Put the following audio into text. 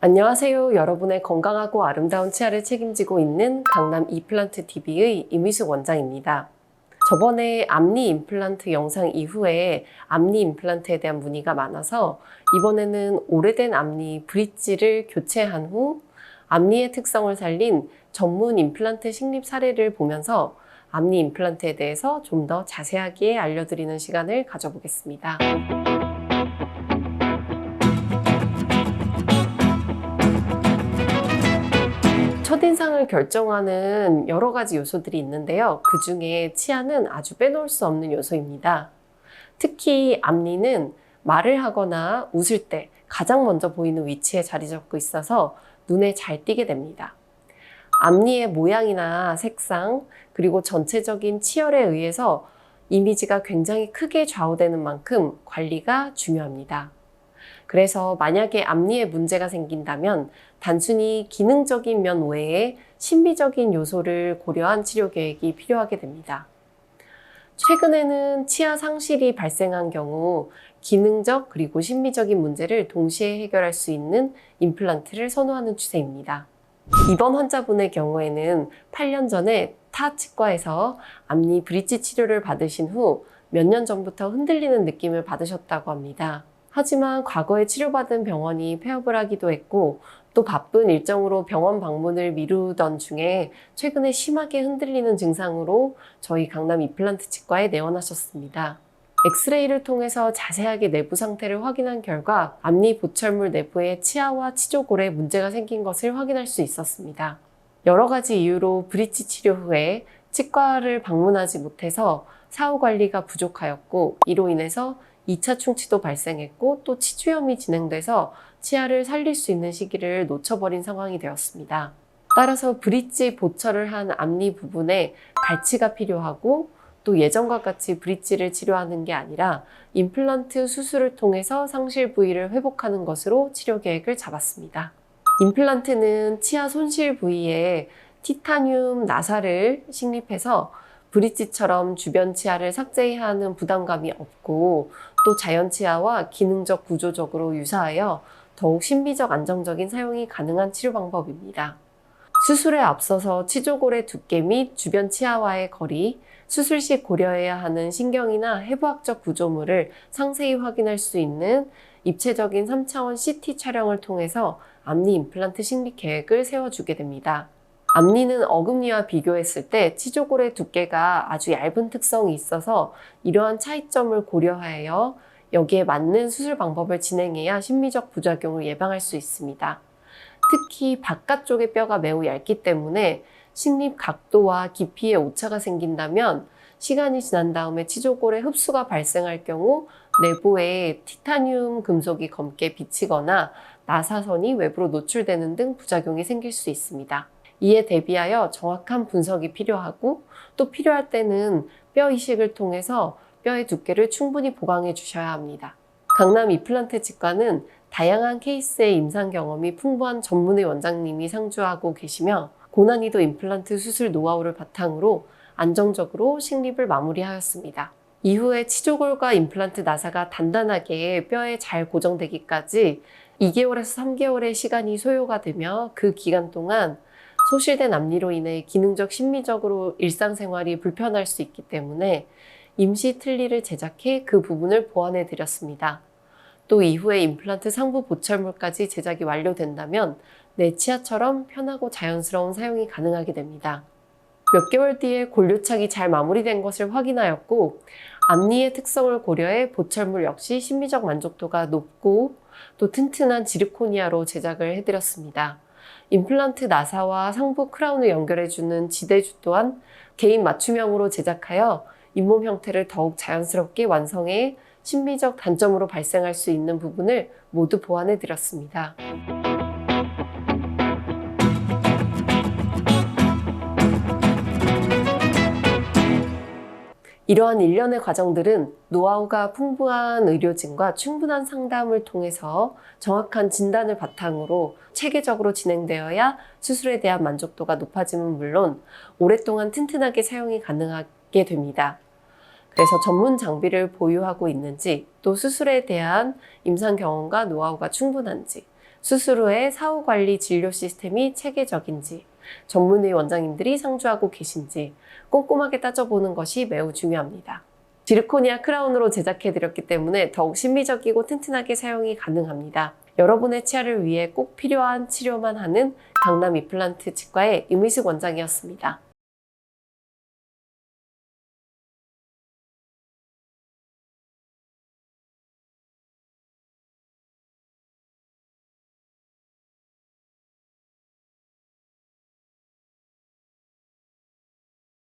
안녕하세요. 여러분의 건강하고 아름다운 치아를 책임지고 있는 강남 이플란트 TV의 임희숙 원장입니다. 저번에 앞니 임플란트 영상 이후에 앞니 임플란트에 대한 문의가 많아서 이번에는 오래된 앞니 브릿지를 교체한 후 앞니의 특성을 살린 전문 임플란트 식립 사례를 보면서 앞니 임플란트에 대해서 좀 더 자세하게 알려드리는 시간을 가져보겠습니다. 첫인상을 결정하는 여러 가지 요소들이 있는데요. 그 중에 치아는 아주 빼놓을 수 없는 요소입니다. 특히 앞니는 말을 하거나 웃을 때 가장 먼저 보이는 위치에 자리 잡고 있어서 눈에 잘 띄게 됩니다. 앞니의 모양이나 색상, 그리고 전체적인 치열에 의해서 이미지가 굉장히 크게 좌우되는 만큼 관리가 중요합니다. 그래서 만약에 앞니에 문제가 생긴다면 단순히 기능적인 면 외에 심미적인 요소를 고려한 치료 계획이 필요하게 됩니다. 최근에는 치아 상실이 발생한 경우 기능적 그리고 심미적인 문제를 동시에 해결할 수 있는 임플란트를 선호하는 추세입니다. 이번 환자분의 경우에는 8년 전에 타 치과에서 앞니 브릿지 치료를 받으신 후 몇 년 전부터 흔들리는 느낌을 받으셨다고 합니다. 하지만 과거에 치료받은 병원이 폐업을 하기도 했고 또 바쁜 일정으로 병원 방문을 미루던 중에 최근에 심하게 흔들리는 증상으로 저희 강남 이플란트 치과에 내원하셨습니다. 엑스레이를 통해서 자세하게 내부 상태를 확인한 결과 앞니 보철물 내부에 치아와 치조골에 문제가 생긴 것을 확인할 수 있었습니다. 여러 가지 이유로 브릿지 치료 후에 치과를 방문하지 못해서 사후 관리가 부족하였고 이로 인해서 2차 충치도 발생했고 또 치주염이 진행돼서 치아를 살릴 수 있는 시기를 놓쳐버린 상황이 되었습니다. 따라서 브릿지 보철을 한 앞니 부분에 발치가 필요하고 또 예전과 같이 브릿지를 치료하는 게 아니라 임플란트 수술을 통해서 상실 부위를 회복하는 것으로 치료 계획을 잡았습니다. 임플란트는 치아 손실 부위에 티타늄 나사를 식립해서 브릿지처럼 주변 치아를 삭제해야 하는 부담감이 없고 또 자연 치아와 기능적 구조적으로 유사하여 더욱 신비적 안정적인 사용이 가능한 치료 방법입니다. 수술에 앞서서 치조골의 두께 및 주변 치아와의 거리, 수술 시 고려해야 하는 신경이나 해부학적 구조물을 상세히 확인할 수 있는 입체적인 3차원 CT 촬영을 통해서 앞니 임플란트 식립 계획을 세워주게 됩니다. 앞니는 어금니와 비교했을 때 치조골의 두께가 아주 얇은 특성이 있어서 이러한 차이점을 고려하여 여기에 맞는 수술 방법을 진행해야 심미적 부작용을 예방할 수 있습니다. 특히 바깥쪽의 뼈가 매우 얇기 때문에 식립 각도와 깊이에 오차가 생긴다면 시간이 지난 다음에 치조골에 흡수가 발생할 경우 내부에 티타늄 금속이 검게 비치거나 나사선이 외부로 노출되는 등 부작용이 생길 수 있습니다. 이에 대비하여 정확한 분석이 필요하고 또 필요할 때는 뼈 이식을 통해서 뼈의 두께를 충분히 보강해 주셔야 합니다. 강남 이플란트 치과는 다양한 케이스의 임상 경험이 풍부한 전문의 원장님이 상주하고 계시며 고난이도 임플란트 수술 노하우를 바탕으로 안정적으로 식립을 마무리하였습니다. 이후에 치조골과 임플란트 나사가 단단하게 뼈에 잘 고정되기까지 2개월에서 3개월의 시간이 소요가 되며 그 기간 동안 소실된 앞니로 인해 기능적, 심미적으로 일상생활이 불편할 수 있기 때문에 임시 틀니를 제작해 그 부분을 보완해 드렸습니다. 또 이후에 임플란트 상부 보철물까지 제작이 완료된다면 내 치아처럼 편하고 자연스러운 사용이 가능하게 됩니다. 몇 개월 뒤에 골료착이 잘 마무리된 것을 확인하였고 앞니의 특성을 고려해 보철물 역시 심미적 만족도가 높고 또 튼튼한 지르코니아로 제작을 해드렸습니다. 임플란트 나사와 상부 크라운을 연결해주는 지대주 또한 개인 맞춤형으로 제작하여 잇몸 형태를 더욱 자연스럽게 완성해 심미적 단점으로 발생할 수 있는 부분을 모두 보완해 드렸습니다. 이러한 일련의 과정들은 노하우가 풍부한 의료진과 충분한 상담을 통해서 정확한 진단을 바탕으로 체계적으로 진행되어야 수술에 대한 만족도가 높아짐은 물론 오랫동안 튼튼하게 사용이 가능하게 됩니다. 그래서 전문 장비를 보유하고 있는지, 또 수술에 대한 임상 경험과 노하우가 충분한지, 수술 후에 사후 관리 진료 시스템이 체계적인지, 전문의 원장님들이 상주하고 계신지 꼼꼼하게 따져보는 것이 매우 중요합니다. 지르코니아 크라운으로 제작해드렸기 때문에 더욱 심미적이고 튼튼하게 사용이 가능합니다. 여러분의 치아를 위해 꼭 필요한 치료만 하는 강남 임플란트 치과의 임의숙 원장이었습니다.